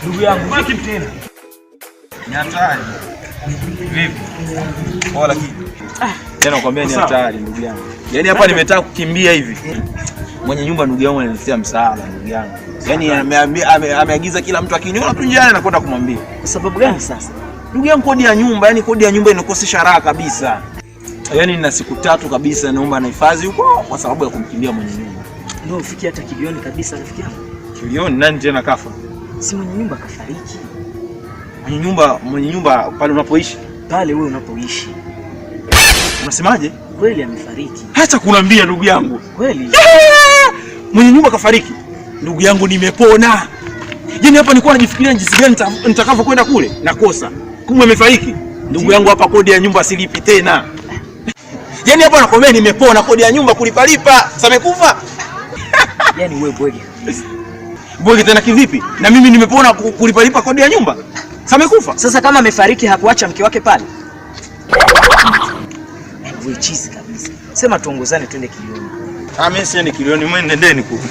Ndugu yangu, baki tena. Ni hatari. Vipi? Poa lakini. Tena nakwambia ni hatari ndugu yangu. Yaani hapa nimetaka kukimbia hivi. Mwenye nyumba ndugu yangu ananiletea msaada ndugu yangu. Yaani ameagiza kila mtu akiniona tu njiani anakwenda kumwambia. Kwa sababu gani sasa? Ndugu yangu kodi ya nyumba, yani kodi ya nyumba inakosesha raha kabisa. Yaani nina siku 3 kabisa naomba nahifadhi huko kwa sababu ya kumkimbia mwenye nyumba. Ndio ufikie hata kilioni kabisa rafiki yangu. Kilioni nani tena kafa? Si mwenye nyumba kafariki. Mwenye nyumba pale unapoishi? Pale wewe unapoishi. Unasemaje? Kweli amefariki. Hata kuniambia ndugu yangu. Kweli? Mwenye nyumba kafariki. Ndugu yangu nimepona. Yaani hapa nilikuwa najifikiria jinsi gani nitakavyokwenda kule nakosa. Kumbe amefariki. Ndugu yangu hapa kodi ya nyumba silipi tena. Yaani hapa nakwambia nimepona, kodi ya nyumba kulipalipa. Sasa amekufa. Yaani wewe bwege kabisa. Bwege tena kivipi? Na mimi nimepona kulipalipa kodi ya nyumba. Sasa amekufa. Sasa kama amefariki hakuacha mke wake pale. Wewe chizi kabisa. Sema tuongozane twende Kilioni. Mimi siendi Kilioni, mimi nendeni huko.